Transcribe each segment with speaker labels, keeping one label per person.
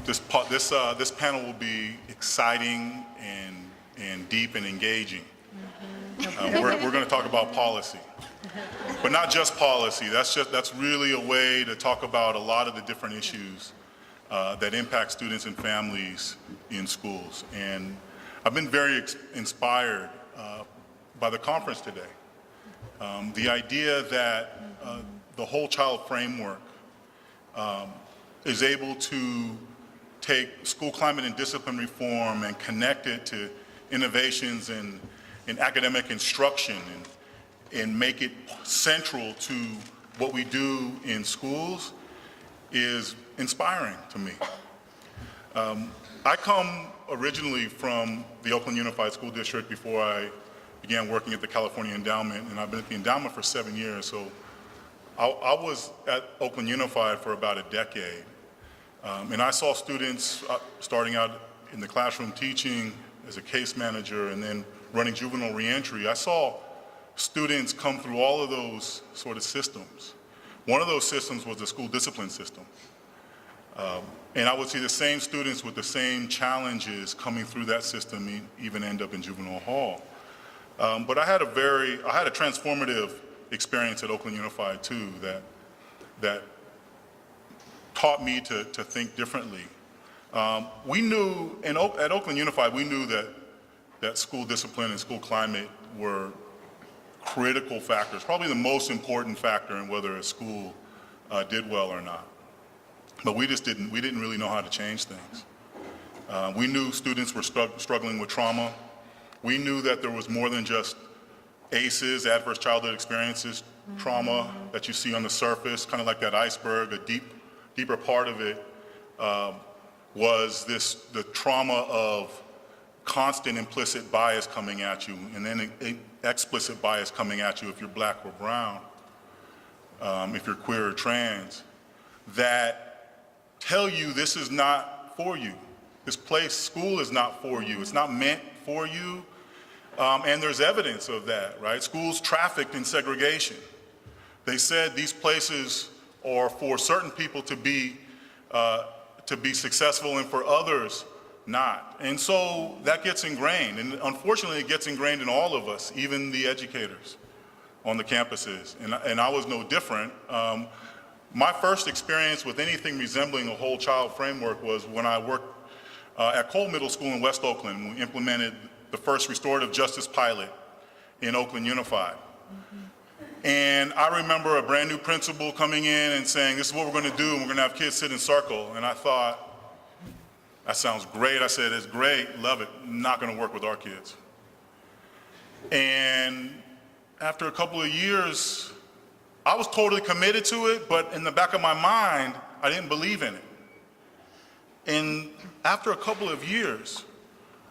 Speaker 1: This panel will be exciting and deep and engaging. We're going to talk about policy, but not just policy. That's really a way to talk about a lot of the different issues that impact students and families in schools. And I've been very inspired by the conference today. The idea that the whole child framework is able to take school climate and discipline reform and connect it to innovations in academic instruction and make it central to what we do in schools is inspiring to me. I come originally from the Oakland Unified School District before I began working at the California Endowment, and I've been at the Endowment for 7 years, so I was at Oakland Unified for about a decade. And I saw students starting out in the classroom teaching as a case manager and then running juvenile reentry. I saw students come through all of those sort of systems. One of those systems was the school discipline system. And I would see the same students with the same challenges coming through that system even end up in juvenile hall. But I had a transformative experience at Oakland Unified too that taught me to think differently. We knew, at Oakland Unified, we knew that school discipline and school climate were critical factors, probably the most important factor in whether a school did well or not. But we didn't really know how to change things. We knew students were struggling with trauma. We knew that there was more than just ACEs, adverse childhood experiences, trauma that you see on the surface, kind of like that iceberg. A deeper part of it was the trauma of constant implicit bias coming at you, and then explicit bias coming at you if you're black or brown, if you're queer or trans, that tell you this is not for you. This place, school, is not for you. It's not meant for you. And there's evidence of that, right? Schools trafficked in segregation. They said these places are for certain people to be successful and for others not. And so that gets ingrained, and unfortunately it gets ingrained in all of us, even the educators on the campuses, and I was no different. My first experience with anything resembling a whole child framework was when I worked at Cole Middle School in West Oakland. We implemented the first restorative justice pilot in Oakland Unified. And I remember a brand new principal coming in and saying, this is what we're going to do, and we're going to have kids sit in circle. And I thought, that sounds great. I said, it's great, love it, not going to work with our kids. And after a couple of years, I was totally committed to it, but in the back of my mind, I didn't believe in it. And after a couple of years,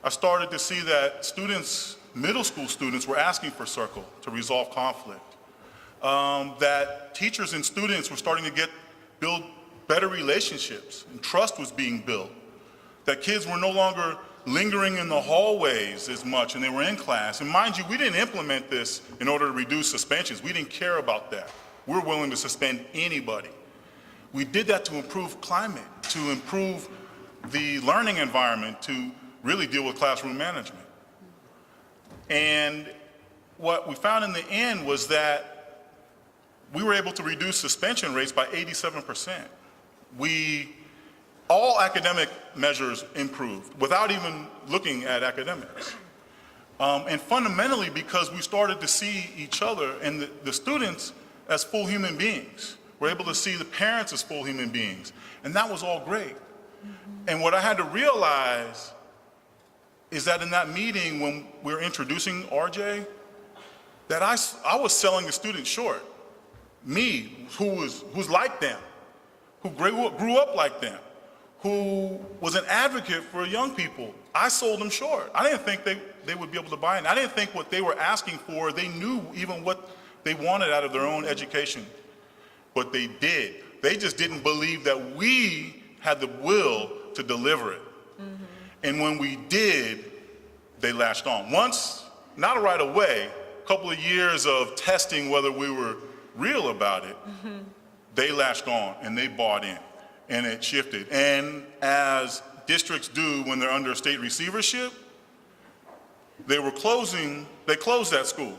Speaker 1: I started to see that students, middle school students, were asking for circle to resolve conflict. That teachers and students were starting to build better relationships, and trust was being built. That kids were no longer lingering in the hallways as much, and they were in class. And mind you, we didn't implement this in order to reduce suspensions. We didn't care about that. We're willing to suspend anybody. We did that to improve climate, to improve the learning environment, to really deal with classroom management. And what we found in the end was that we were able to reduce suspension rates by 87%. All academic measures improved without even looking at academics. And fundamentally because we started to see each other and the students as full human beings. We're able to see the parents as full human beings. And that was all great. And what I had to realize is that in that meeting when we were introducing RJ, that I was selling the students short. Me, who's like them, who grew up like them, who was an advocate for young people, I sold them short. I didn't think they would be able to buy it. I didn't think what they were asking for, they knew even what they wanted out of their own education. But they did. They just didn't believe that we had the will to deliver it. And when we did, they latched on. Once, not right away, a couple of years of testing whether we were real about it, they latched on and they bought in. and it shifted. And as districts do when they're under state receivership, they closed that school.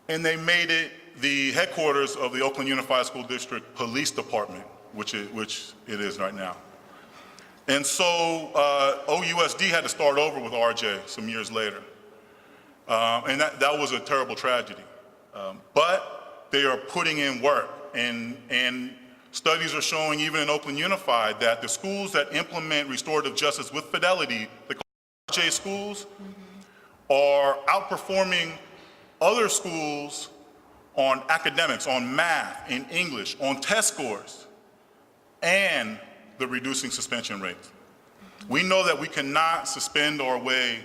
Speaker 1: And they made it the headquarters of the Oakland Unified School District Police Department, which it is right now. And so OUSD had to start over with RJ some years later. And that was a terrible tragedy. But they are putting in work, and studies are showing, even in Oakland Unified, that the schools that implement restorative justice with fidelity, the RJ schools, are outperforming other schools on academics, on math, in English, on test scores, and the reducing suspension rates. We know that we cannot suspend our way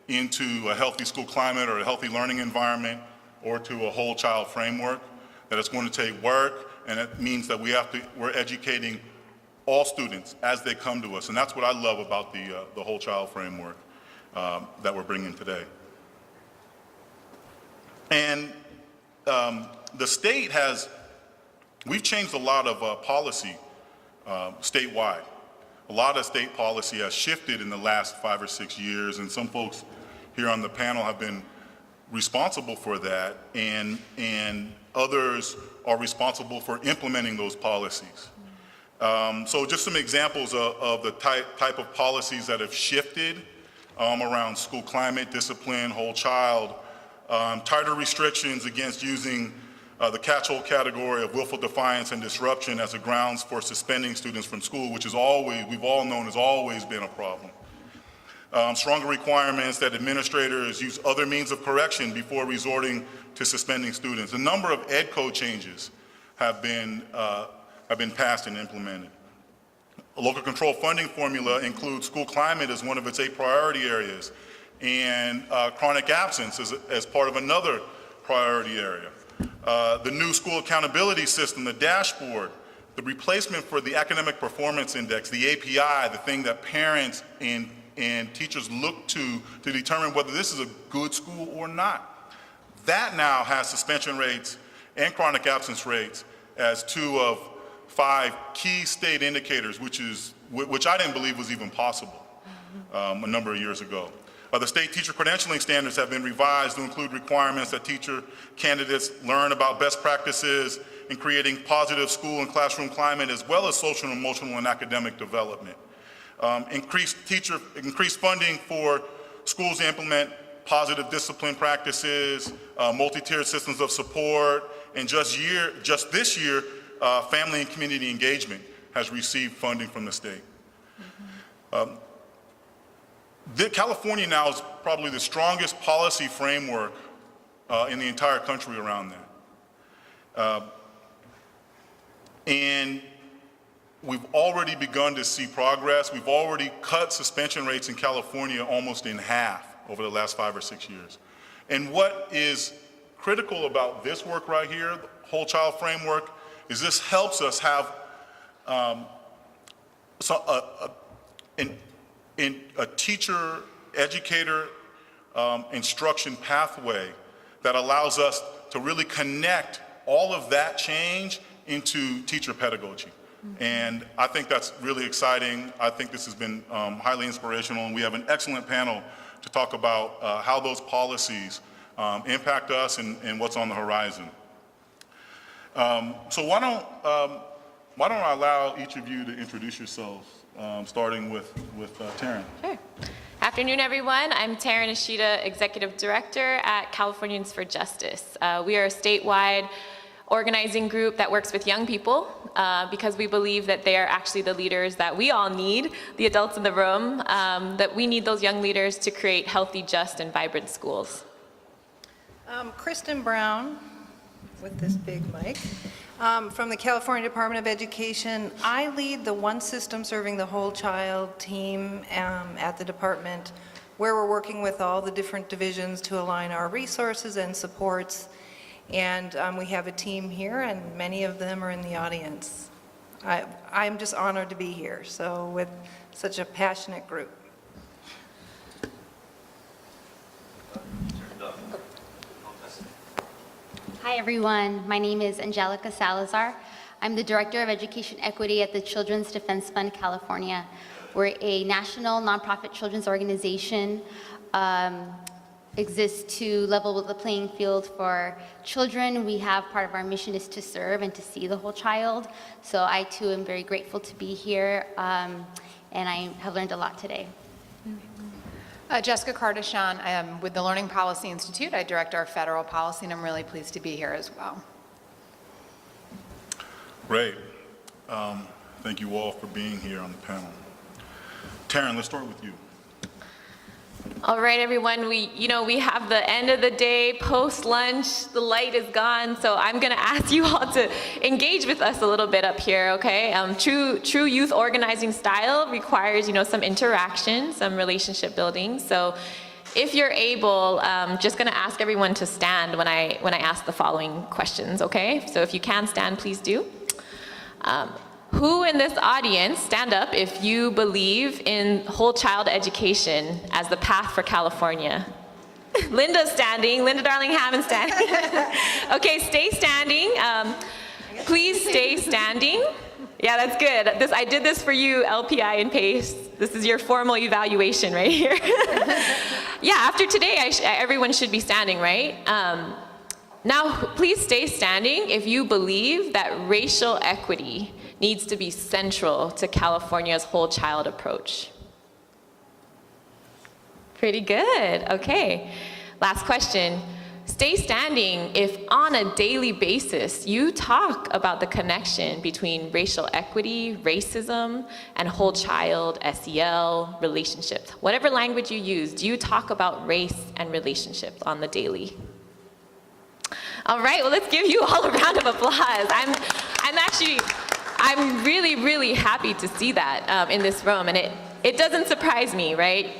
Speaker 1: into a healthy school climate or a healthy learning environment or to a whole child framework, that it's going to take work, and it means that we're educating all students as they come to us. And that's what I love about the whole child framework that we're bringing today. And the state we've changed a lot of policy statewide. A lot of state policy has shifted in the last 5 or 6 years, and some folks here on the panel have been responsible for that, and others are responsible for implementing those policies. So just some examples of the type of policies that have shifted around school climate, discipline, whole child, tighter restrictions against using the catch-all category of willful defiance and disruption as a grounds for suspending students from school, which is we've all known has always been a problem. Stronger requirements that administrators use other means of correction before resorting to suspending students. A number of ed code changes have been passed and implemented. A local control funding formula includes school climate as one of its 8 priority areas, and chronic absence as part of another priority area. The new school accountability system, the dashboard, the replacement for the academic performance index, the API, the thing that parents and teachers look to determine whether this is a good school or not. That now has suspension rates and chronic absence rates as 2 of 5 key state indicators, which I didn't believe was even possible a number of years ago. The state teacher credentialing standards have been revised to include requirements that teacher candidates learn about best practices in creating positive school and classroom climate, as well as social, emotional, and academic development. Increased funding for schools to implement positive discipline practices, multi-tiered systems of support, and just this year, family and community engagement has received funding from the state. California now is probably the strongest policy framework in the entire country around that. And we've already begun to see progress. We've already cut suspension rates in California almost in half over the last 5 or 6 years. And what is critical about this work right here, the whole child framework, is this helps us have a teacher, educator instruction pathway that allows us to really connect all of that change into teacher pedagogy. And I think that's really exciting. I think this has been highly inspirational, and we have an excellent panel to talk about how those policies impact us and what's on the horizon. So why don't I allow each of you to introduce yourselves, starting with Taryn.
Speaker 2: Sure. Afternoon, everyone. I'm Taryn Ishida, Executive Director at Californians for Justice. We are a statewide organizing group that works with young people because we believe that they are actually the leaders that we all need, the adults in the room, that we need those young leaders to create healthy, just, and vibrant schools.
Speaker 3: Kristen Brown, with this big mic, from the California Department of Education. I lead the One System Serving the Whole Child team at the department, where we're working with all the different divisions to align our resources and supports. And we have a team here, and many of them are in the audience. I'm just honored to be here, so with such a passionate group.
Speaker 4: Hi everyone, my name is Angelica Salazar. I'm the Director of Education Equity at the Children's Defense Fund, California. We're a national nonprofit children's organization, exists to level the playing field for children. We have part of our mission is to serve and to see the whole child. So I too am very grateful to be here, and I have learned a lot today.
Speaker 5: Jessica Cardichon, I am with the Learning Policy Institute. I direct our federal policy, and I'm really pleased to be here as well.
Speaker 1: Great. Thank you all for being here on the panel. Taryn, let's start with you.
Speaker 2: All right, everyone, we have the end of the day, post-lunch, the light is gone, so I'm gonna ask you all to engage with us a little bit up here, okay? True youth organizing style requires, some interaction, some relationship building, so if you're able, just gonna ask everyone to stand when I ask the following questions, okay? So if you can stand, please do. Who in this audience, stand up if you believe in whole child education as the path for California? Linda's standing, Linda Darling Hammond standing. Okay, stay standing. Please stay standing. Yeah, that's good. I did this for you, LPI and PACE. This is your formal evaluation right here. Yeah, after today, everyone should be standing, right? Now, please stay standing if you believe that racial equity needs to be central to California's whole child approach. Pretty good, okay. Last question. Stay standing if on a daily basis you talk about the connection between racial equity, racism, and whole child, SEL, relationships. Whatever language you use, do you talk about race and relationships on the daily? All right, well, let's give you all a round of applause. I'm really, really happy to see that in this room, and it doesn't surprise me, right?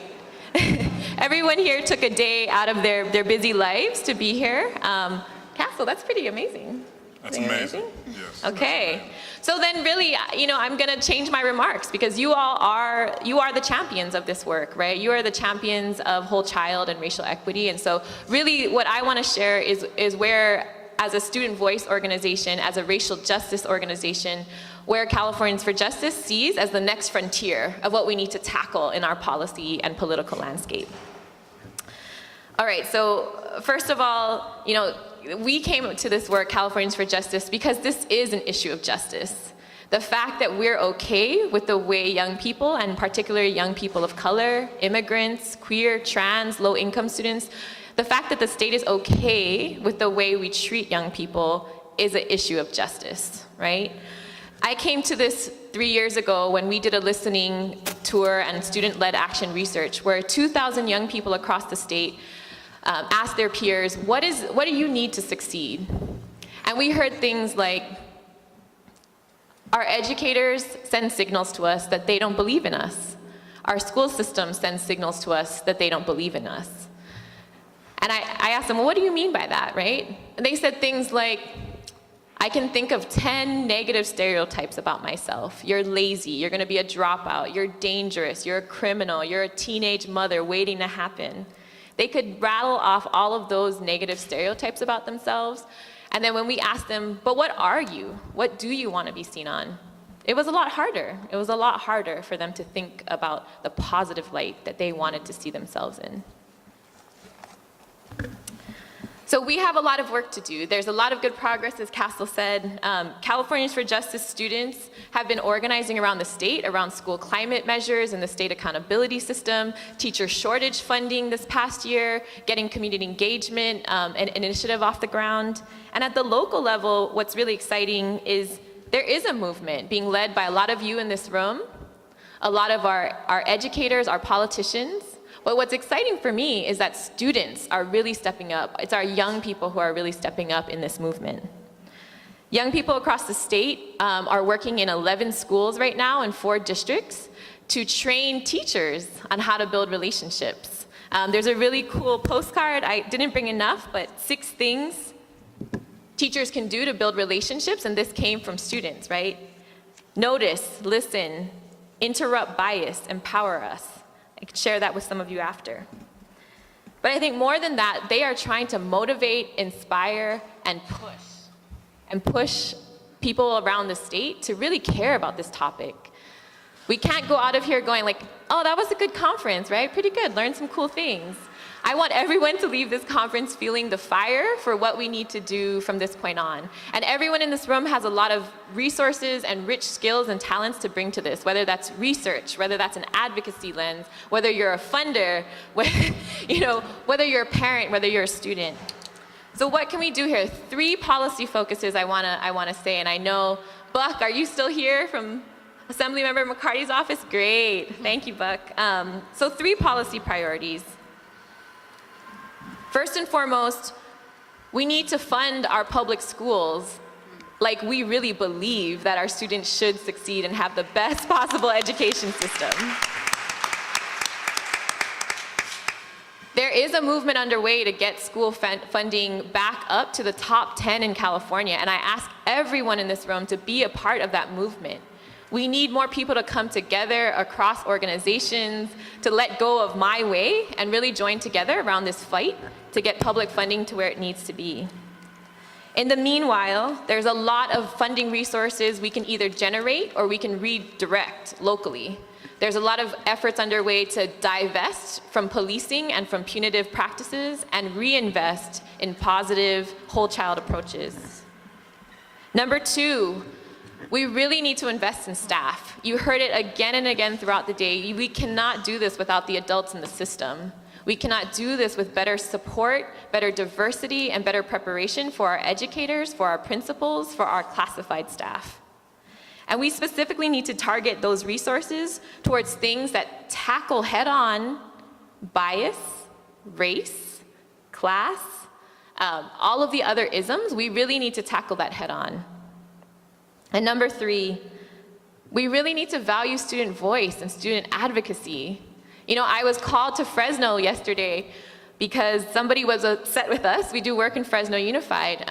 Speaker 2: Everyone here took a day out of their busy lives to be here. Castle, that's pretty amazing.
Speaker 1: That's amazing. Yes.
Speaker 2: Okay, so then really, I'm gonna change my remarks because you are the champions of this work, right? You are the champions of whole child and racial equity, and so really what I wanna share is where, as a student voice organization, as a racial justice organization, where Californians for Justice sees as the next frontier of what we need to tackle in our policy and political landscape. All right, so first of all, we came to this work, Californians for Justice, because this is an issue of justice. The fact that we're okay with the way young people, and particularly young people of color, immigrants, queer, trans, low-income students, the fact that the state is okay with the way we treat young people is an issue of justice, right? I came to this 3 years ago when we did a listening tour and student-led action research where 2,000 young people across the state asked their peers, what do you need to succeed? And we heard things like, our educators send signals to us that they don't believe in us. Our school system sends signals to us that they don't believe in us. And I asked them, well, what do you mean by that, right? And they said things like, I can think of 10 negative stereotypes about myself. You're lazy, you're gonna be a dropout, you're dangerous, you're a criminal, you're a teenage mother waiting to happen. They could rattle off all of those negative stereotypes about themselves, and then when we asked them, but what are you? What do you want to be seen on? It was a lot harder. It was a lot harder for them to think about the positive light that they wanted to see themselves in. So we have a lot of work to do. There's a lot of good progress, as Castle said. Californians for Justice students have been organizing around the state around school climate measures and the state accountability system, teacher shortage funding this past year, getting community engagement and initiative off the ground. And at the local level, what's really exciting is there is a movement being led by a lot of you in this room, a lot of our educators, our politicians. But what's exciting for me is that students are really stepping up. It's our young people who are really stepping up in this movement. Young people across the state are working in 11 schools right now in 4 districts to train teachers on how to build relationships. There's a really cool postcard. I didn't bring enough, but 6 things teachers can do to build relationships, and this came from students, right? Notice, listen, interrupt bias, empower us. I could share that with some of you after. But I think more than that, they are trying to motivate, inspire, and push people around the state to really care about this topic. We can't go out of here going like, oh, that was a good conference, right? Pretty good, learned some cool things. I want everyone to leave this conference feeling the fire for what we need to do from this point on. And everyone in this room has a lot of resources and rich skills and talents to bring to this, whether that's research, whether that's an advocacy lens, whether you're a funder, whether you're a parent, whether you're a student. So what can we do here? 3 policy focuses I wanna say, and I know, Buck, are you still here from Assemblymember McCarty's office? Great, thank you, Buck. So 3 policy priorities. First and foremost, we need to fund our public schools like we really believe that our students should succeed and have the best possible education system. There is a movement underway to get school funding back up to the top 10 in California, and I ask everyone in this room to be a part of that movement. We need more people to come together across organizations, to let go of my way and really join together around this fight to get public funding to where it needs to be. In the meanwhile, there's a lot of funding resources we can either generate or we can redirect locally. There's a lot of efforts underway to divest from policing and from punitive practices and reinvest in positive whole child approaches. Number 2, we really need to invest in staff. You heard it again and again throughout the day. We cannot do this without the adults in the system. We cannot do this with better support, better diversity, and better preparation for our educators, for our principals, for our classified staff. And we specifically need to target those resources towards things that tackle head-on bias, race, class, all of the other isms. We really need to tackle that head-on. And number 3, we really need to value student voice and student advocacy. You know, I was called to Fresno yesterday because somebody was upset with us. We do work in Fresno Unified.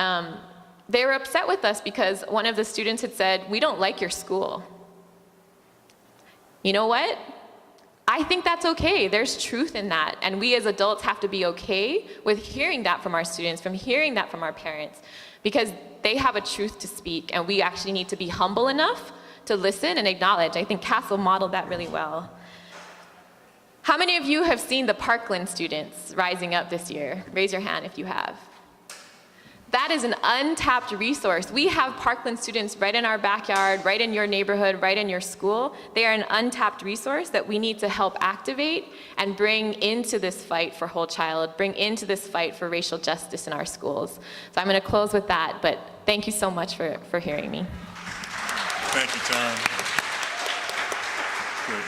Speaker 2: They were upset with us because one of the students had said, "We don't like your school." You know what? I think that's okay. There's truth in that. And we as adults have to be okay with hearing that from our students, from hearing that from our parents, because they have a truth to speak, and we actually need to be humble enough to listen and acknowledge. I think Castle modeled that really well. How many of you have seen the Parkland students rising up this year? Raise your hand if you have. That is an untapped resource. We have Parkland students right in our backyard, right in your neighborhood, right in your school. They are an untapped resource that we need to help activate and bring into this fight for whole child, bring into this fight for racial justice in our schools. So I'm going to close with that, but thank you so much for hearing me.
Speaker 1: Thank you, Taryn. Good.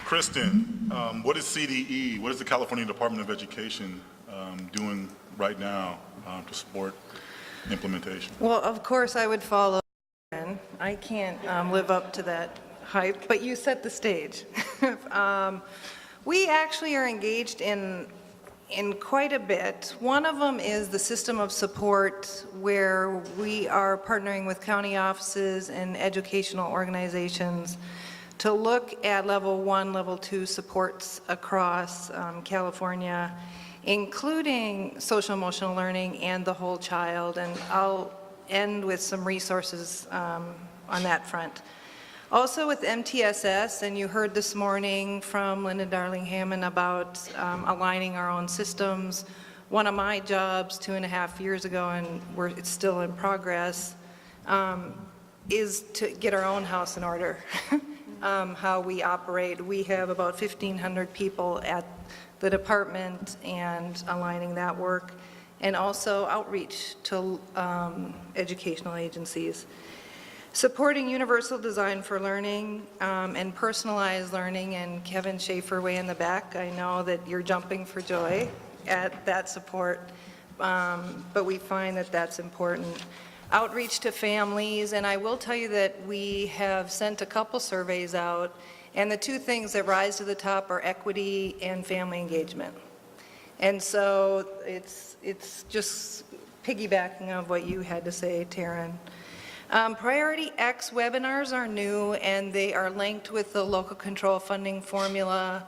Speaker 1: Kristen, what is CDE, what is the California Department of Education doing right now to support implementation?
Speaker 3: Well, of course, I would follow. I can't live up to that hype, but you set the stage. We actually are engaged in quite a bit. One of them is the system of support, where we are partnering with county offices and educational organizations to look at level 1, level 2 supports across California, including social emotional learning and the whole child, and I'll end with some resources on that front. Also with MTSS, and you heard this morning from Linda Darling-Hammond about aligning our own systems. One of my jobs 2.5 years ago, and it's still in progress, is to get our own house in order, how we operate. We have about 1,500 people at the department, and aligning that work, and also outreach to educational agencies. Supporting universal design for learning and personalized learning, and Kevin Schaefer way in the back, I know that you're jumping for joy at that support, but we find that that's important. Outreach to families, and I will tell you that we have sent a couple surveys out, and the 2 things that rise to the top are equity and family engagement. And so it's just piggybacking on what you had to say, Taryn. Priority X webinars are new, and they are linked with the local control funding formula.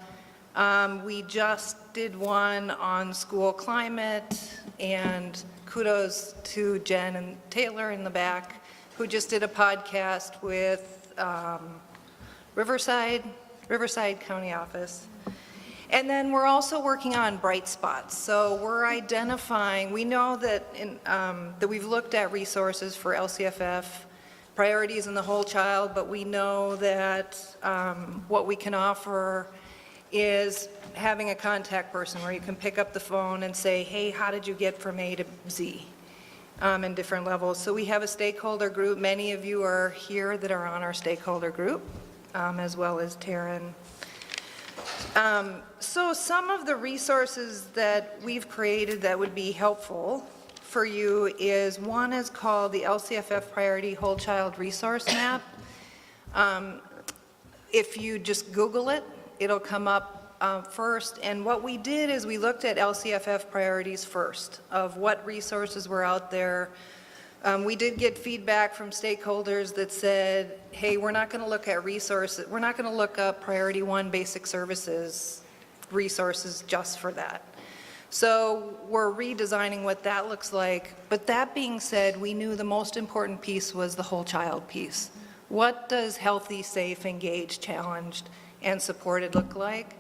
Speaker 3: We just did one on school climate, and kudos to Jen and Taylor in the back who just did a podcast with Riverside County Office. And then we're also working on bright spots. So we're identifying, we know that that we've looked at resources for LCFF, priorities in the whole child, but we know that what we can offer is having a contact person where you can pick up the phone and say, hey, how did you get from A to Z in different levels? So we have a stakeholder group. Many of you are here that are on our stakeholder group, as well as Taryn. So some of the resources that we've created that would be helpful for you is, one is called the LCFF Priority Whole Child Resource Map. If you just Google it, it'll come up first. And what we did is we looked at LCFF priorities first, of what resources were out there. We did get feedback from stakeholders that said, hey, we're not going to look at resources, we're not going to look up priority 1 basic services resources just for that. So we're redesigning what that looks like. But that being said, we knew the most important piece was the whole child piece. What does healthy, safe, engaged, challenged, and supported look like?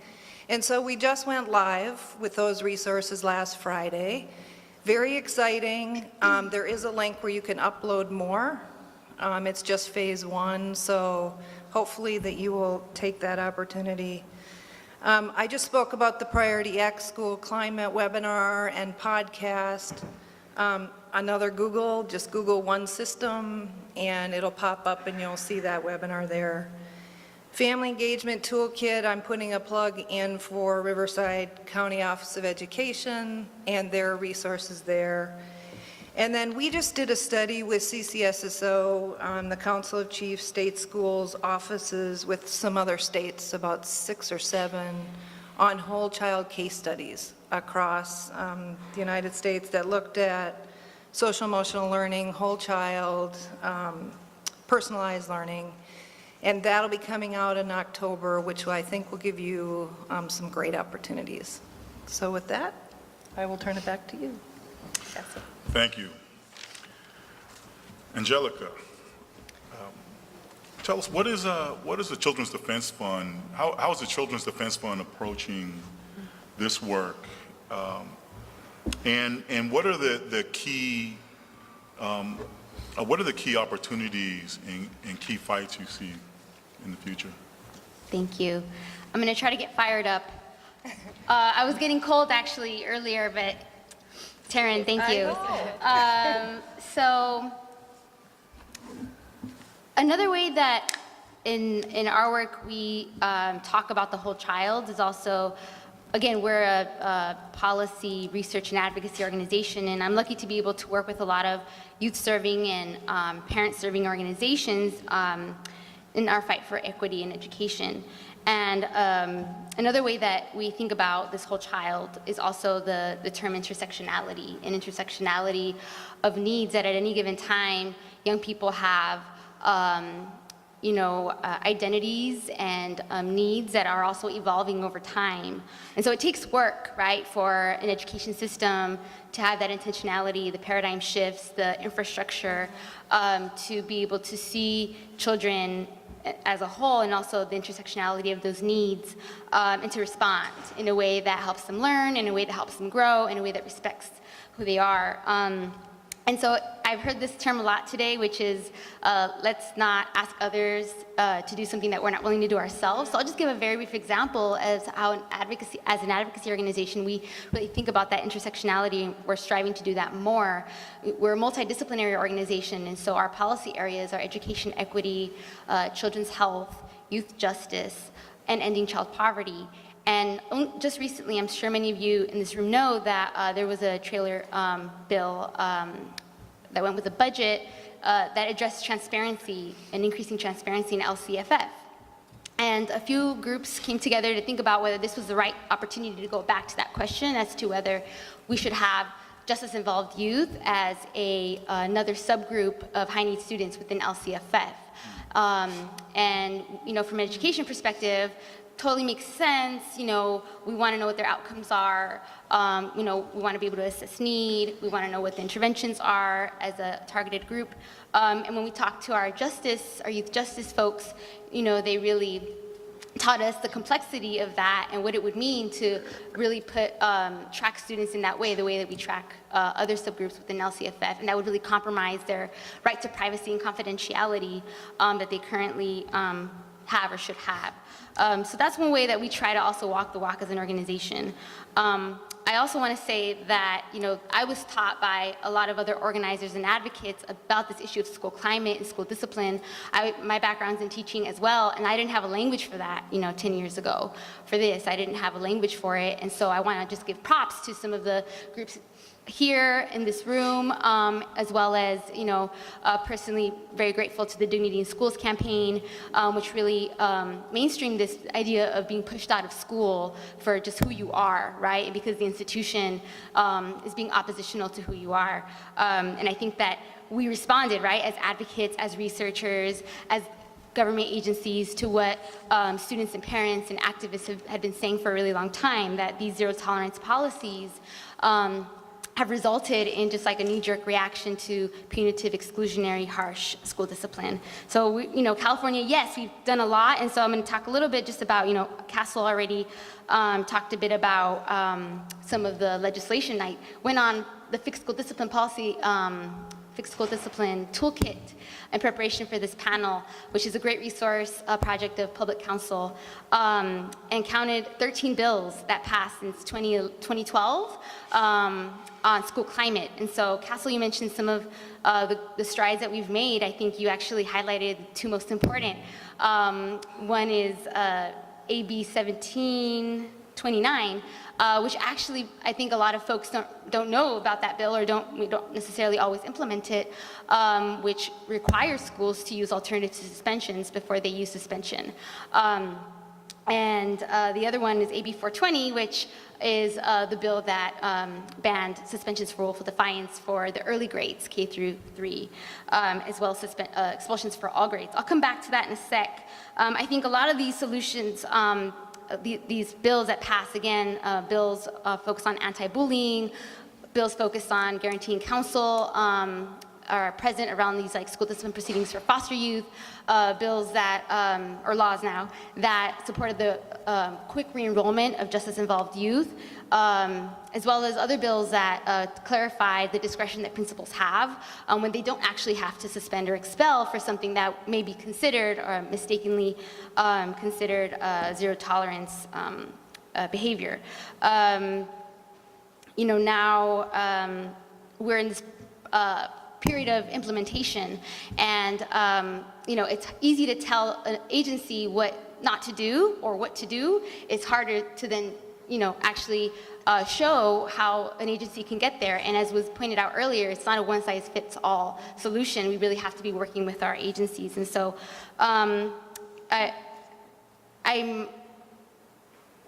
Speaker 3: And so we just went live with those resources last Friday. Very exciting. There is a link where you can upload more. It's just phase 1, so hopefully that you will take that opportunity. I just spoke about the Priority X School Climate webinar and podcast. Another Google, just Google One System, and it'll pop up and you'll see that webinar there. Family Engagement Toolkit, I'm putting a plug in for Riverside County Office of Education and their resources there. And then we just did a study with CCSSO, the Council of Chiefs, state schools, offices with some other states, about 6 or 7, on whole child case studies across the United States that looked at social emotional learning, whole child, personalized learning. And that'll be coming out in October, which I think will give you some great opportunities. So with that, I will turn it back to you. That's it.
Speaker 1: Thank you. Angelica, tell us, what is the Children's Defense Fund, how is the Children's Defense Fund approaching this work? And what are the key opportunities and key fights you see in the future?
Speaker 4: Thank you. I'm going to try to get fired up. I was getting cold actually earlier, but Taryn, thank you. So another way that in our work we talk about the whole child is also, again, we're a policy research and advocacy organization, and I'm lucky to be able to work with a lot of youth serving and parent serving organizations in our fight for equity in education. And another way that we think about this whole child is also the term intersectionality, and intersectionality of needs that at any given time young people have identities and needs that are also evolving over time. And so it takes work, right, for an education system to have that intentionality, the paradigm shifts, the infrastructure, to be able to see children as a whole, and also the intersectionality of those needs, and to respond in a way that helps them learn, in a way that helps them grow, in a way that respects who they are. And so I've heard this term a lot today, which is let's not ask others to do something that we're not willing to do ourselves. So I'll just give a very brief example as how as an advocacy organization, we really think about that intersectionality, and we're striving to do that more. We're a multidisciplinary organization, and so our policy areas are education equity, children's health, youth justice, and ending child poverty. And just recently, I'm sure many of you in this room know that there was a trailer bill that went with a budget that addressed transparency and increasing transparency in LCFF. And a few groups came together to think about whether this was the right opportunity to go back to that question as to whether we should have justice-involved youth as another subgroup of high-need students within LCFF. And from an education perspective, totally makes sense. We want to know what their outcomes are. We want to be able to assess need. We want to know what the interventions are as a targeted group. And when we talk to our youth justice folks, they really taught us the complexity of that and what it would mean to really track students in that way, the way that we track other subgroups within LCFF, and that would really compromise their right to privacy and confidentiality that they currently have or should have. So that's one way that we try to also walk the walk as an organization. I also want to say that, I was taught by a lot of other organizers and advocates about this issue of school climate and school discipline. My background's in teaching as well, and I didn't have a language for that, 10 years ago for this. I didn't have a language for it, and so I want to just give props to some of the groups here in this room, as well as, personally very grateful to the Dignity in Schools campaign, which really mainstreamed this idea of being pushed out of school for just who you are, right? And because the institution is being oppositional to who you are. And I think that we responded, right, as advocates, as researchers, as government agencies to what students and parents and activists had been saying for a really long time, that these zero tolerance policies have resulted in just like a knee-jerk reaction to punitive, exclusionary, harsh school discipline. So, California, yes, we've done a lot, and so I'm going to talk a little bit just about, Castle already talked a bit about some of the legislation. I went on the Fixed School Discipline Policy, Fixed School Discipline Toolkit in preparation for this panel, which is a great resource, a project of Public Counsel, and counted 13 bills that passed since 2012 on school climate. And so, Castle, you mentioned some of the strides that we've made. I think you actually highlighted the two most important. One is AB 1729, which actually I think a lot of folks don't know about that bill, or we don't necessarily always implement it, which requires schools to use alternatives to suspensions before they use suspension. And the other one is AB 420, which is the bill that banned suspensions for willful defiance for the early grades, K through 3, as well as expulsions for all grades. I'll come back to that in a sec. I think a lot of these solutions, these bills that pass, again, bills focus on anti-bullying, bills focus on guaranteeing counsel, are present around these school discipline proceedings for foster youth, bills that, or laws now, that supported the quick re-enrollment of justice-involved youth, as well as other bills that clarify the discretion that principals have when they don't actually have to suspend or expel for something that may be considered or mistakenly considered zero tolerance behavior. Now we're in this period of implementation, and it's easy to tell an agency what not to do or what to do. It's harder to then actually show how an agency can get there. And as was pointed out earlier, it's not a one-size-fits-all solution. We really have to be working with our agencies. And so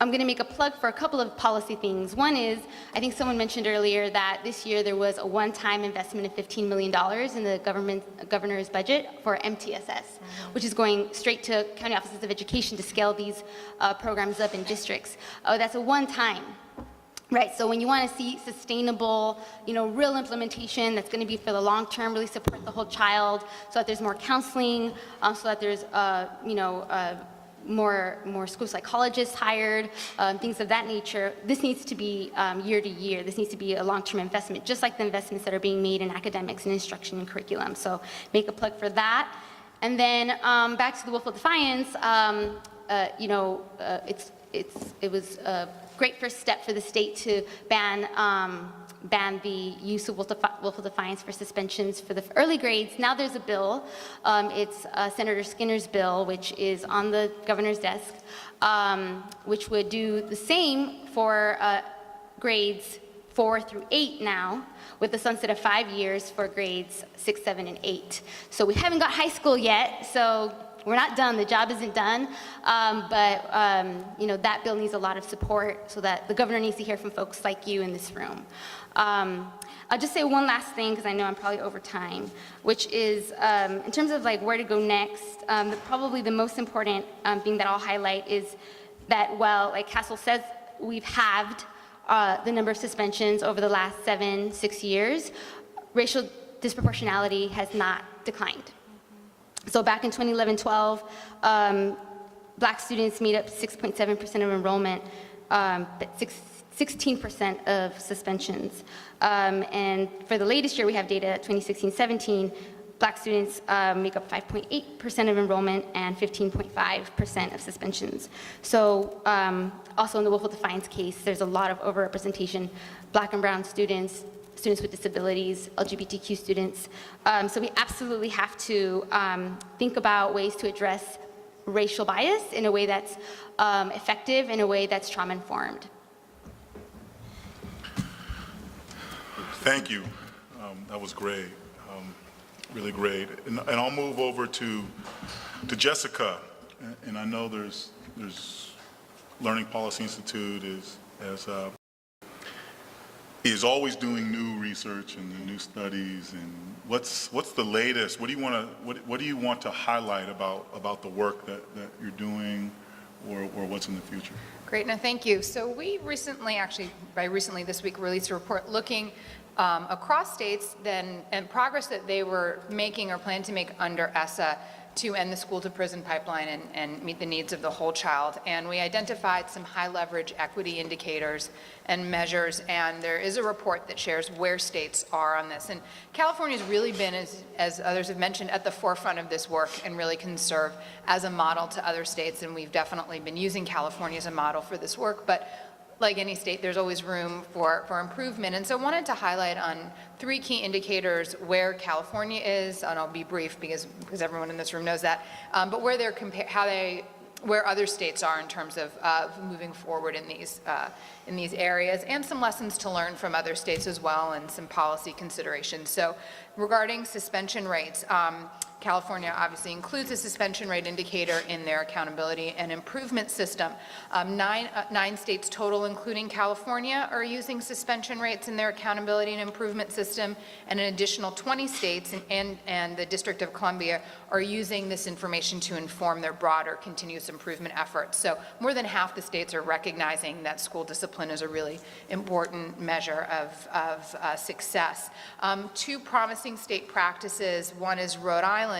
Speaker 4: I'm going to make a plug for a couple of policy things. One is, I think someone mentioned earlier that this year there was a one-time investment of $15 million in the governor's budget for MTSS, which is going straight to county offices of education to scale these programs up in districts. That's a one-time. Right, so when you want to see sustainable, real implementation that's going to be for the long term, really support the whole child, so that there's more counseling, so that there's, more school psychologists hired, things of that nature. This needs to be year to year. This needs to be a long-term investment, just like the investments that are being made in academics and instruction and curriculum. So make a plug for that. And then back to the willful defiance, it was a great first step for the state to ban the use of willful defiance for suspensions for the early grades. Now there's a bill, it's Senator Skinner's bill, which is on the governor's desk, which would do the same for grades 4 through 8 now, with the sunset of 5 years for grades 6, 7, and 8. So we haven't got high school yet, so we're not done, the job isn't done, but that bill needs a lot of support, so that the governor needs to hear from folks like you in this room. I'll just say one last thing, because I know I'm probably over time, which is in terms of where to go next, probably the most important thing that I'll highlight is that, well, like Castle says, we've halved the number of suspensions over the last 6 years, racial disproportionality has not declined. So back in 2011-12, Black students made up 6.7% of enrollment, but 16% of suspensions. And for the latest year, we have data, 2016-17, Black students make up 5.8% of enrollment and 15.5% of suspensions. So also in the Willful Defiance case, there's a lot of overrepresentation, Black and brown students, students with disabilities, LGBTQ students. So we absolutely have to think about ways to address racial bias in a way that's effective, in a way that's trauma-informed.
Speaker 1: Thank you. That was great, really great. And I'll move over to Jessica. And I know there's Learning Policy Institute is always doing new research and new studies. And what's the latest? What do you want to highlight about the work that you're doing, or what's in the future?
Speaker 5: Great, no, thank you. So we recently, actually, by recently this week, released a report looking across states and progress that they were making or plan to make under ESSA to end the school-to-prison pipeline and meet the needs of the whole child. And we identified some high-leverage equity indicators and measures, and there is a report that shares where states are on this. And California has really been, as others have mentioned, at the forefront of this work and really can serve as a model to other states, and we've definitely been using California as a model for this work. But like any state, there's always room for improvement. And so I wanted to highlight on 3 key indicators where California is, and I'll be brief because everyone in this room knows that, but where they're where other states are in terms of moving forward in these areas, and some lessons to learn from other states as well, and some policy considerations. So regarding suspension rates, California obviously includes a suspension rate indicator in their accountability and improvement system. 9 states total, including California, are using suspension rates in their accountability and improvement system, and an additional 20 states and the District of Columbia are using this information to inform their broader continuous improvement efforts. So more than half the states are recognizing that school discipline is a really important measure of success. 2 promising state practices. One is Rhode Island,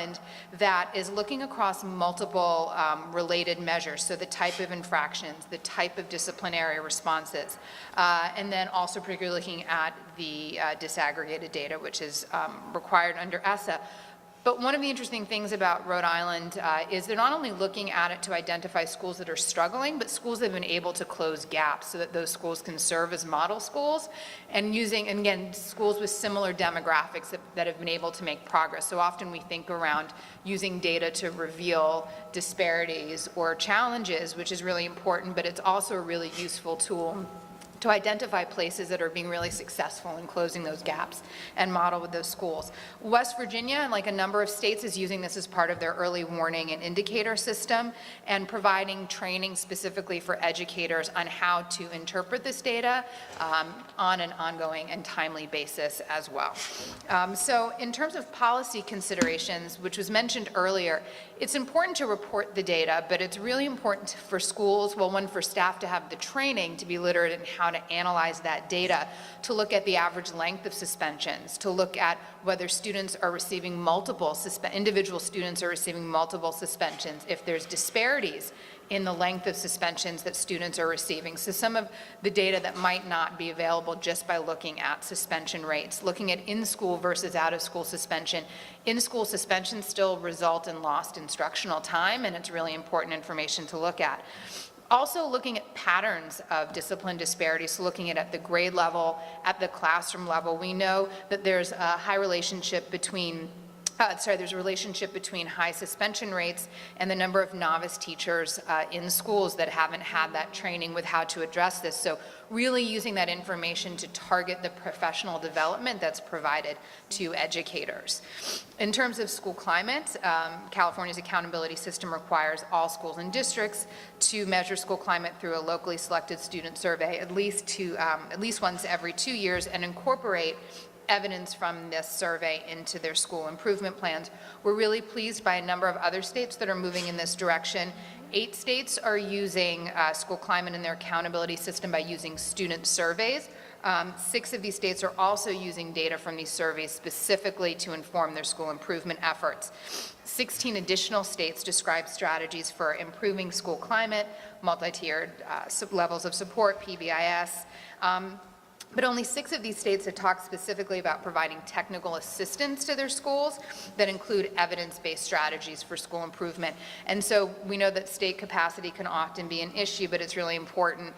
Speaker 5: that is looking across multiple related measures, so the type of infractions, the type of disciplinary responses, and then also particularly looking at the disaggregated data, which is required under ESSA. But one of the interesting things about Rhode Island is they're not only looking at it to identify schools that are struggling, but schools that have been able to close gaps so that those schools can serve as model schools, and using, and again, schools with similar demographics that have been able to make progress. So often we think around using data to reveal disparities or challenges, which is really important, but it's also a really useful tool to identify places that are being really successful in closing those gaps and model with those schools. West Virginia, like a number of states, is using this as part of their early warning and indicator system and providing training specifically for educators on how to interpret this data on an ongoing and timely basis as well. So in terms of policy considerations, which was mentioned earlier, it's important to report the data, but it's really important for schools, well, one, for staff to have the training to be literate in how to analyze that data, to look at the average length of suspensions, to look at whether students are receiving multiple, individual students are receiving multiple suspensions, if there's disparities in the length of suspensions that students are receiving. So some of the data that might not be available just by looking at suspension rates, looking at in-school versus out-of-school suspension. In-school suspensions still result in lost instructional time, and it's really important information to look at. Also looking at patterns of discipline disparities, so looking at the grade level, at the classroom level. We know that there's a high relationship between there's a relationship between high suspension rates and the number of novice teachers in schools that haven't had that training with how to address this. So really using that information to target the professional development that's provided to educators. In terms of school climate, California's accountability system requires all schools and districts to measure school climate through a locally selected student survey at least once every 2 years, and incorporate evidence from this survey into their school improvement plans. We're really pleased by a number of other states that are moving in this direction. 8 states are using school climate in their accountability system by using student surveys. 6 of these states are also using data from these surveys specifically to inform their school improvement efforts. 16 additional states describe strategies for improving school climate, multi-tiered levels of support, PBIS. But only 6 of these states have talked specifically about providing technical assistance to their schools that include evidence-based strategies for school improvement. And so we know that state capacity can often be an issue, but it's really important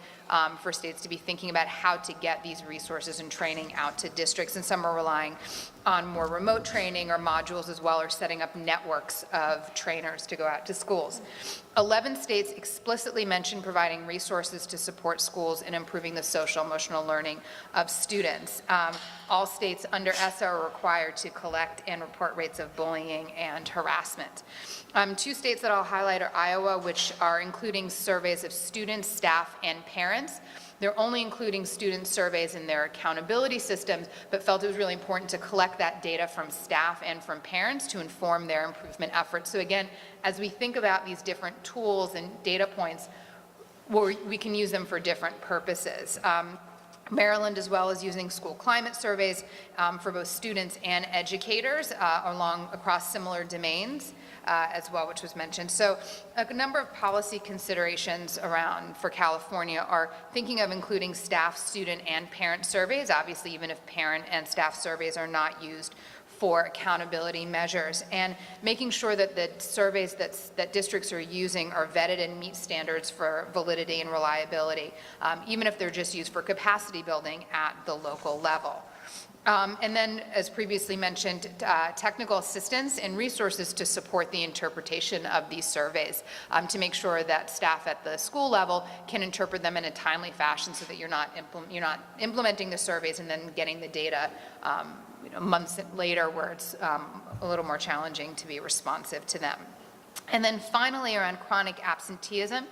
Speaker 5: for states to be thinking about how to get these resources and training out to districts. And some are relying on more remote training or modules as well, or setting up networks of trainers to go out to schools. 11 states explicitly mention providing resources to support schools in improving the social emotional learning of students. All states under ESSA are required to collect and report rates of bullying and harassment. 2 states that I'll highlight are Iowa, which are including surveys of students, staff, and parents. They're only including student surveys in their accountability systems, but felt it was really important to collect that data from staff and from parents to inform their improvement efforts. So again, as we think about these different tools and data points, we can use them for different purposes. Maryland as well is using school climate surveys for both students and educators across similar domains as well, which was mentioned. So a number of policy considerations for California are thinking of including staff, student, and parent surveys, obviously even if parent and staff surveys are not used for accountability measures, and making sure that the surveys that districts are using are vetted and meet standards for validity and reliability, even if they're just used for capacity building at the local level. And then, as previously mentioned, technical assistance and resources to support the interpretation of these surveys, to make sure that staff at the school level can interpret them in a timely fashion so that you're not implementing the surveys and then getting the data months later where it's a little more challenging to be responsive to them. And then finally, around chronic absenteeism,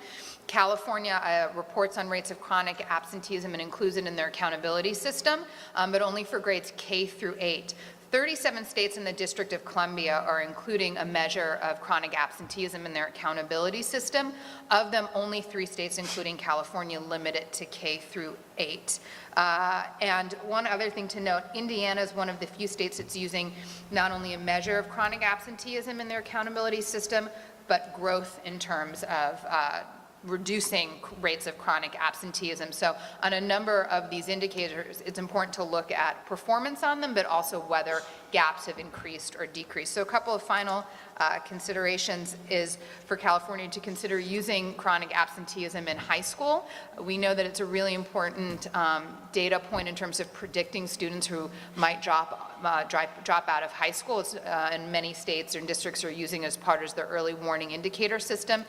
Speaker 5: California reports on rates of chronic absenteeism and includes it in their accountability system, but only for grades K through 8. 37 states in the District of Columbia are including a measure of chronic absenteeism in their accountability system. Of them, only 3 states, including California, limit it to K through 8. And one other thing to note, Indiana is one of the few states that's using not only a measure of chronic absenteeism in their accountability system, but growth in terms of reducing rates of chronic absenteeism. So on a number of these indicators, it's important to look at performance on them, but also whether gaps have increased or decreased. So a couple of final considerations is for California to consider using chronic absenteeism in high school. We know that it's a really important data point in terms of predicting students who might drop out of high school. It's, in many states and districts are using as part of their early warning indicator system.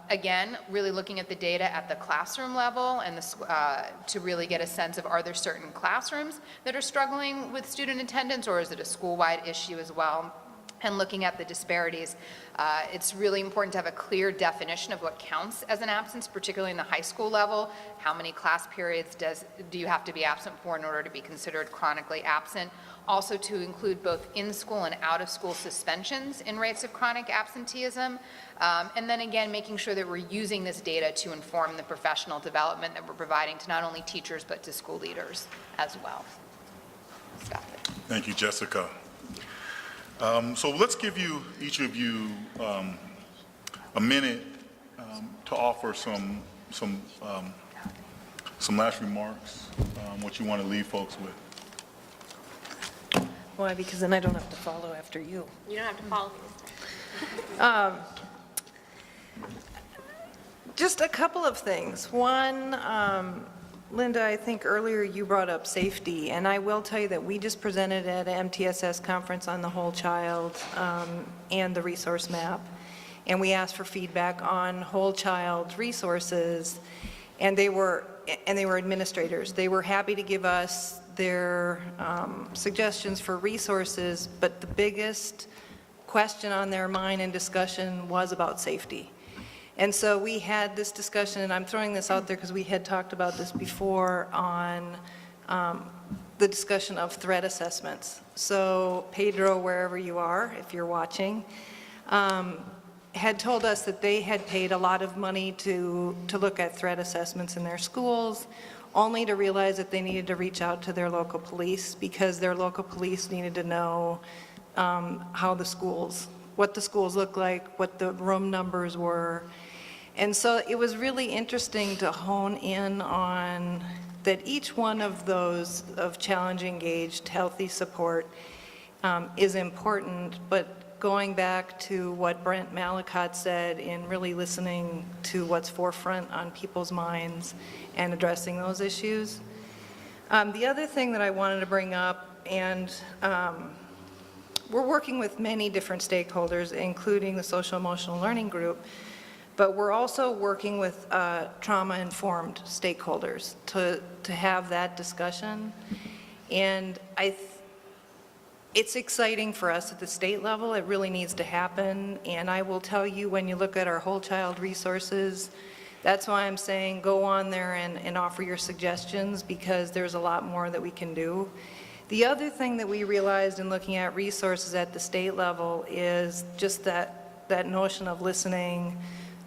Speaker 5: Again, really looking at the data at the classroom level and to really get a sense of, are there certain classrooms that are struggling with student attendance, or is it a school-wide issue as well? And looking at the disparities, it's really important to have a clear definition of what counts as an absence, particularly in the high school level. How many class periods do you have to be absent for in order to be considered chronically absent? Also to include both in-school and out-of-school suspensions in rates of chronic absenteeism. And then again, making sure that we're using this data to inform the professional development that we're providing to not only teachers, but to school leaders as well. Stop it.
Speaker 1: Thank you, Jessica. So let's give each of you a minute to offer some last remarks, what you want to leave folks with.
Speaker 3: Why? Because then I don't have to follow after you.
Speaker 2: You don't have to follow me.
Speaker 3: Just a couple of things. One, Linda, I think earlier you brought up safety, and I will tell you that we just presented at an MTSS conference on the whole child and the resource map, and we asked for feedback on whole child resources, and they were administrators. They were happy to give us their suggestions for resources, but the biggest question on their mind and discussion was about safety. And so we had this discussion, and I'm throwing this out there because we had talked about this before, on the discussion of threat assessments. So Pedro, wherever you are, if you're watching, had told us that they had paid a lot of money to look at threat assessments in their schools, only to realize that they needed to reach out to their local police because their local police needed to know what the schools look like, what the room numbers were. And so it was really interesting to hone in on that each one of those of challenge engaged, healthy support is important, but going back to what Brent Mallicott said in really listening to what's forefront on people's minds and addressing those issues. The other thing that I wanted to bring up, and we're working with many different stakeholders, including the social emotional learning group, but we're also working with trauma-informed stakeholders to have that discussion. And it's exciting for us at the state level. It really needs to happen. And I will tell you, when you look at our whole child resources, that's why I'm saying go on there and offer your suggestions, because there's a lot more that we can do. The other thing that we realized in looking at resources at the state level is just that notion of listening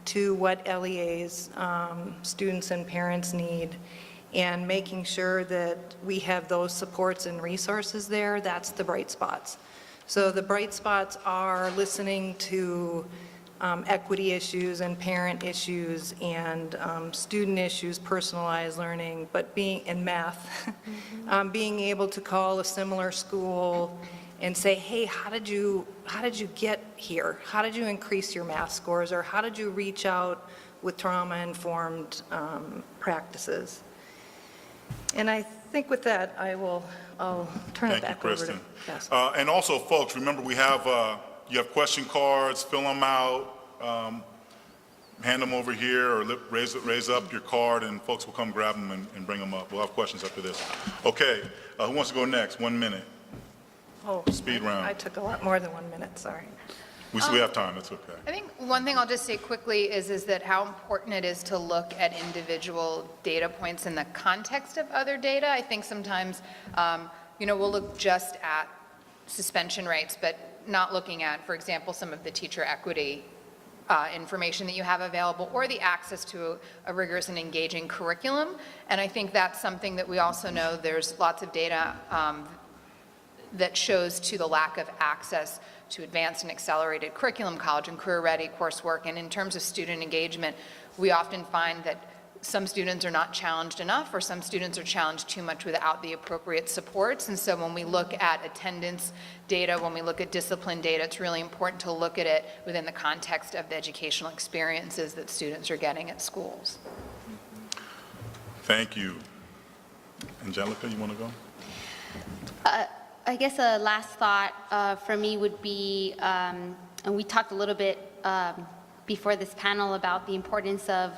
Speaker 3: to what LEAs, students and parents need, and making sure that we have those supports and resources there. That's the bright spots. So the bright spots are listening to equity issues and parent issues and student issues, personalized learning, but in math, being able to call a similar school and say, hey, how did you get here? How did you increase your math scores? Or how did you reach out with trauma-informed practices? And I think with that, I'll turn it back over to Bess.
Speaker 1: And also, folks, remember you have question cards, fill them out, hand them over here, or raise up your card, and folks will come grab them and bring them up. We'll have questions after this. Okay, who wants to go next? 1 minute.
Speaker 3: Oh,
Speaker 1: Speed round.
Speaker 3: I took a lot more than 1 minute, sorry.
Speaker 1: We have time, it's okay.
Speaker 5: I think one thing I'll just say quickly is that how important it is to look at individual data points in the context of other data. I think sometimes, we'll look just at suspension rates, but not looking at, for example, some of the teacher equity information that you have available, or the access to a rigorous and engaging curriculum. And I think that's something that we also know there's lots of data that shows to the lack of access to advanced and accelerated curriculum, college and career-ready coursework. And in terms of student engagement, we often find that some students are not challenged enough, or some students are challenged too much without the appropriate supports. And so when we look at attendance data, when we look at discipline data, it's really important to look at it within the context of the educational experiences that students are getting at schools.
Speaker 1: Thank you. Angelica, you want to go?
Speaker 4: I guess a last thought for me would be, and we talked a little bit before this panel about the importance of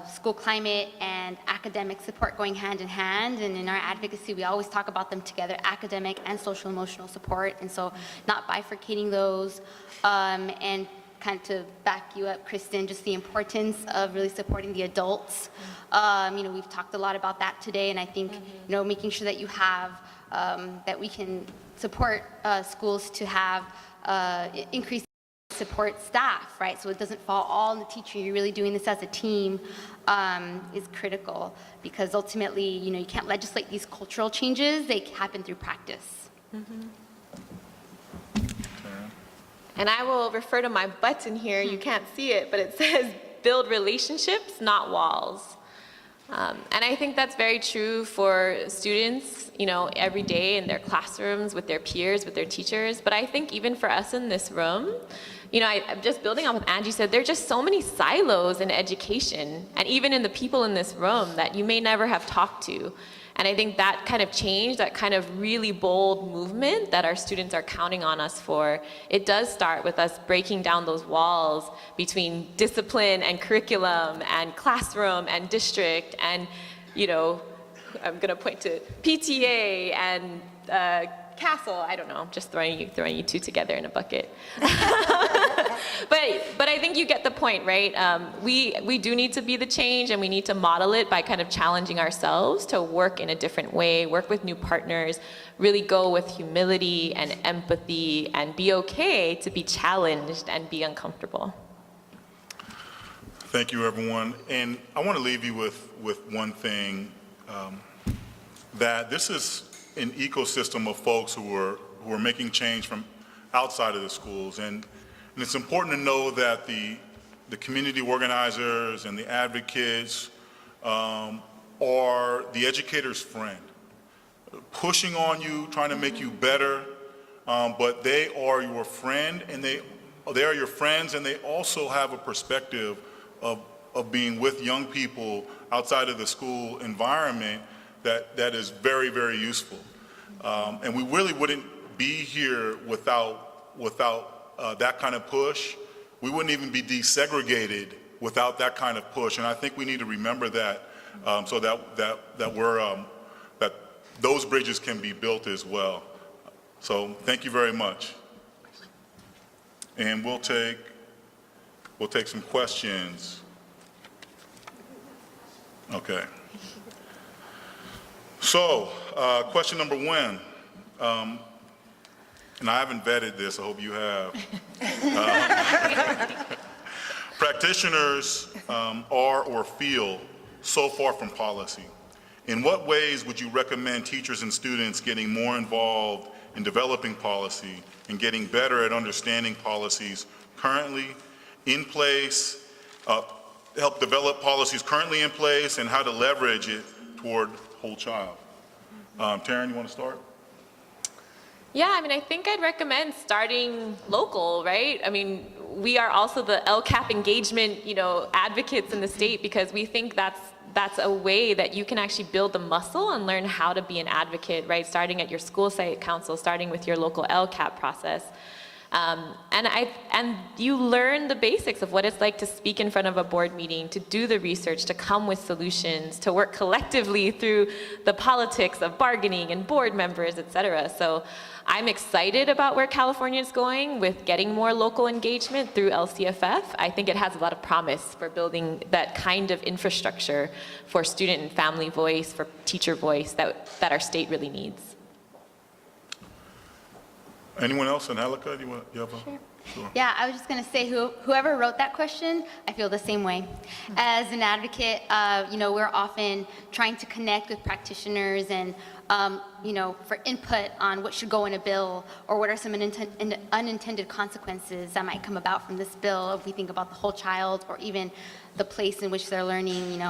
Speaker 4: school climate and academic support going hand in hand. And in our advocacy, we always talk about them together, academic and social emotional support. And so not bifurcating those, and kind of to back you up, Kristen, just the importance of really supporting the adults. We've talked a lot about that today, and I think, making sure that you have, that we can support schools to have increased support staff, right? So it doesn't fall all on the teacher. You're really doing this as a team is critical, because ultimately, you can't legislate these cultural changes. They happen through practice.
Speaker 2: And I will refer to my button here. You can't see it, but it says build relationships, not walls. And I think that's very true for students, every day in their classrooms, with their peers, with their teachers. But I think even for us in this room, I'm just building on what Angie said, there are just so many silos in education, and even in the people in this room, that you may never have talked to. And I think that kind of change, that kind of really bold movement that our students are counting on us for, it does start with us breaking down those walls between discipline and curriculum and classroom and district and, I'm going to point to PTA and castle. I don't know, I'm just throwing you two together in a bucket. But I think you get the point, right? We do need to be the change, and we need to model it by kind of challenging ourselves to work in a different way, work with new partners, really go with humility and empathy, and be okay to be challenged and be uncomfortable.
Speaker 1: Thank you, everyone. And I want to leave you with one thing, that this is an ecosystem of folks who are making change from outside of the schools. And it's important to know that the community organizers and the advocates are the educator's friend, pushing on you, trying to make you better, but they are your friend, and they are your friends, and they also have a perspective of being with young people outside of the school environment that is very, very useful. And we really wouldn't be here without that kind of push. We wouldn't even be desegregated without that kind of push. And I think we need to remember that, so that those bridges can be built as well. So thank you very much. And we'll take some questions. Okay. So, question number one, and I haven't vetted this, I hope you have. Practitioners are or feel so far from policy. In what ways would you recommend teachers and students getting more involved in developing policy and getting better at understanding policies currently in place, help develop policies currently in place, and how to leverage it toward whole child? Taryn, you want to start?
Speaker 2: Yeah, I mean, I think I'd recommend starting local, right? I mean, we are also the LCAP engagement, advocates in the state, because we think that's a way that you can actually build the muscle and learn how to be an advocate, right? Starting at your school site council, starting with your local LCAP process. And you learn the basics of what it's like to speak in front of a board meeting, to do the research, to come with solutions, to work collectively through the politics of bargaining and board members, et cetera. So I'm excited about where California is going with getting more local engagement through LCFF. I think it has a lot of promise for building that kind of infrastructure for student and family voice, for teacher voice that our state really needs.
Speaker 1: Anyone else? Angelica, you have a?
Speaker 4: Sure.
Speaker 1: Sure.
Speaker 4: Yeah, I was just going to say, whoever wrote that question, I feel the same way. As an advocate, we're often trying to connect with practitioners and, for input on what should go in a bill, or what are some unintended consequences that might come about from this bill if we think about the whole child, or even the place in which they're learning,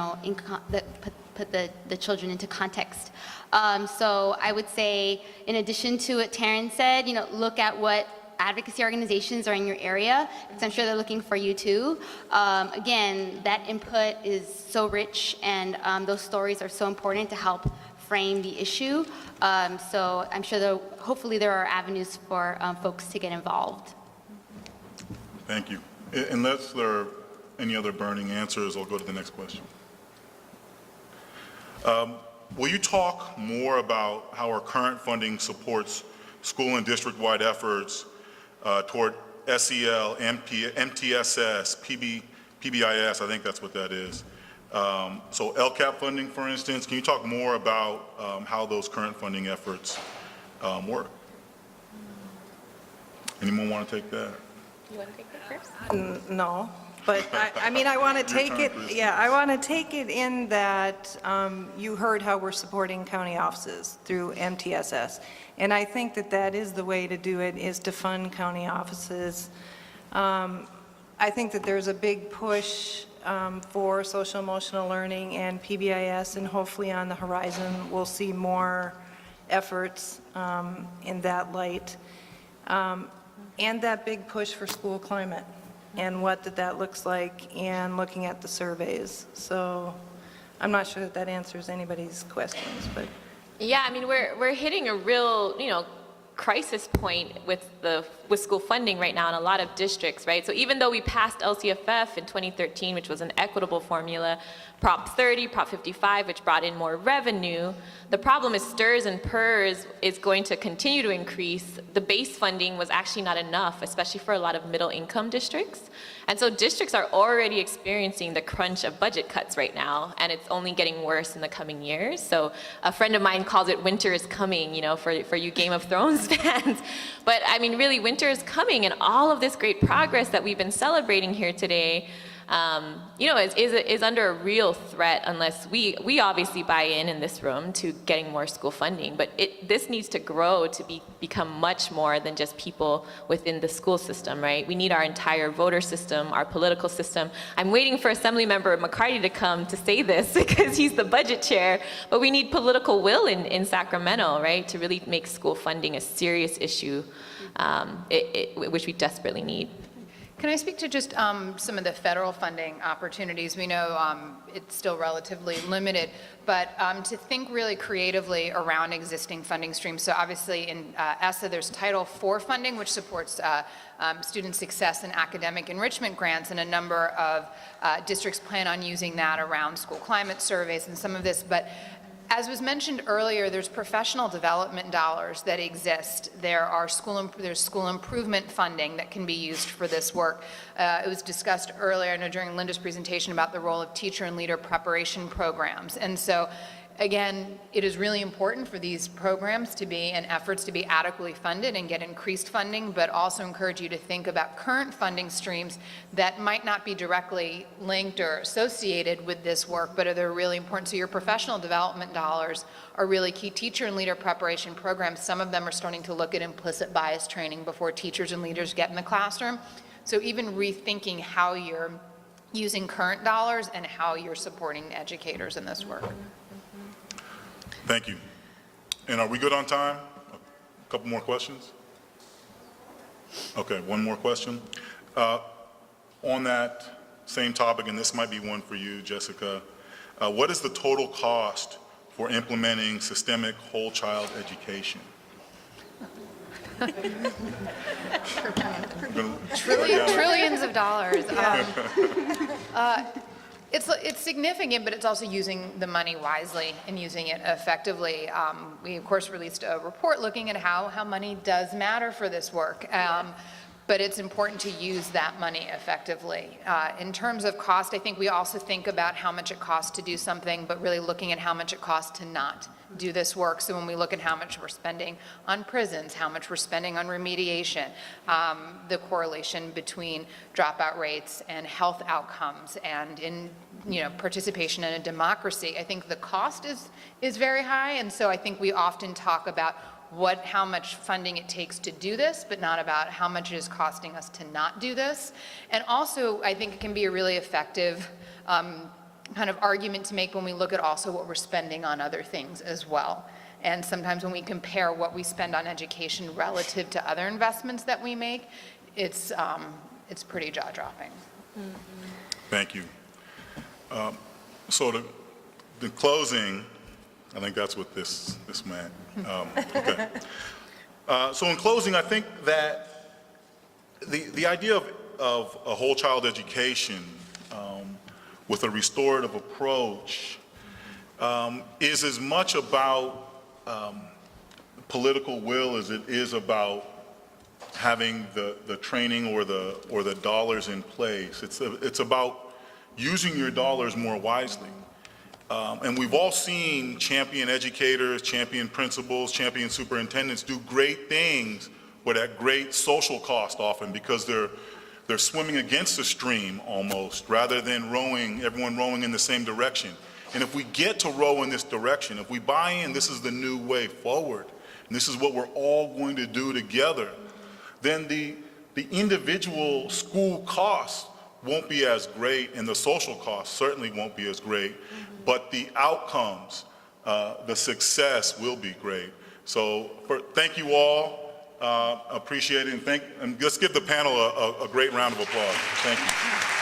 Speaker 4: put the children into context. So I would say, in addition to what Taryn said, look at what advocacy organizations are in your area, because I'm sure they're looking for you too. Again, that input is so rich, and those stories are so important to help frame the issue. So I'm sure hopefully there are avenues for folks to get involved.
Speaker 1: Thank you. Unless there are any other burning answers, I'll go to the next question. Will you talk more about how our current funding supports school and district-wide efforts toward SEL, MTSS, PBIS, I think that's what that is. So LCAP funding, for instance, can you talk more about how those current funding efforts work? Anyone want to take that?
Speaker 2: You want to take that first?
Speaker 3: No, but I want to take it, I want to take it in that you heard how we're supporting county offices through MTSS. And I think that is the way to do it, is to fund county offices. I think that there's a big push for social emotional learning and PBIS, and hopefully on the horizon we'll see more efforts in that light. And that big push for school climate and what that looks like, and looking at the surveys. So I'm not sure that answers anybody's questions, but.
Speaker 2: Yeah, I mean, we're hitting a real, crisis point with with school funding right now in a lot of districts, right? So even though we passed LCFF in 2013, which was an equitable formula, Prop 30, Prop 55, which brought in more revenue, the problem is STRS and PERS is going to continue to increase. The base funding was actually not enough, especially for a lot of middle income districts. And so districts are already experiencing the crunch of budget cuts right now, and it's only getting worse in the coming years. So a friend of mine calls it winter is coming, you know, for you Game of Thrones fans. But I mean, really, winter is coming, and all of this great progress that we've been celebrating here today, you know, is under a real threat unless we obviously buy in this room to getting more school funding. But this needs to grow to become much more than just people within the school system, right? We need our entire voter system, our political system. I'm waiting for Assemblymember McCarty to come to say this because he's the budget chair, but we need political will in Sacramento, right, to really make school funding a serious issue, which we desperately need.
Speaker 5: Can I speak to just some of the federal funding opportunities? We know it's still relatively limited, but to think really creatively around existing funding streams. So obviously in ESSA, there's Title IV funding, which supports student success and academic enrichment grants, and a number of districts plan on using that around school climate surveys and some of this. But as was mentioned earlier, there's professional development dollars that exist. There's school improvement funding that can be used for this work. It was discussed earlier, I know during Linda's presentation, about the role of teacher and leader preparation programs. And so, again, it is really important for these programs to be and efforts to be adequately funded and get increased funding, but also encourage you to think about current funding streams that might not be directly linked or associated with this work, but are really important. So your professional development dollars are really key. Teacher and leader preparation programs, some of them are starting to look at implicit bias training before teachers and leaders get in the classroom. So even rethinking how you're using current dollars and how you're supporting educators in this work.
Speaker 1: Thank you. And are we good on time? A couple more questions? Okay, one more question. On that same topic, and this might be one for you, Jessica, what is the total cost for implementing systemic whole child education?
Speaker 5: Trillions of dollars. It's significant, but it's also using the money wisely and using it effectively. We, of course, released a report looking at how money does matter for this work. But it's important to use that money effectively. In terms of cost, I think we also think about how much it costs to do something, but really looking at how much it costs to not do this work. So when we look at how much we're spending on prisons, how much we're spending on remediation, the correlation between dropout rates and health outcomes and in participation in a democracy, I think the cost is very high. And so I think we often talk about how much funding it takes to do this, but not about how much it is costing us to not do this. And also, I think it can be a really effective kind of argument to make when we look at also what we're spending on other things as well. And sometimes when we compare what we spend on education relative to other investments that we make, it's pretty jaw-dropping.
Speaker 2: Mm-hmm.
Speaker 1: Thank you. So the closing, I think that's what this meant. Okay. So in closing, I think that the idea of a whole child education with a restorative approach is as much about political will as it is about having the training or the dollars in place. It's about using your dollars more wisely. And we've all seen champion educators, champion principals, champion superintendents do great things with at great social cost often because they're swimming against the stream almost rather than everyone rowing in the same direction. And if we get to row in this direction, if we buy in, this is the new way forward, and this is what we're all going to do together, then the individual school costs won't be as great, and the social costs certainly won't be as great, but the outcomes, the success will be great. So thank you all. Appreciate it, and let's give the panel a great round of applause. Thank you.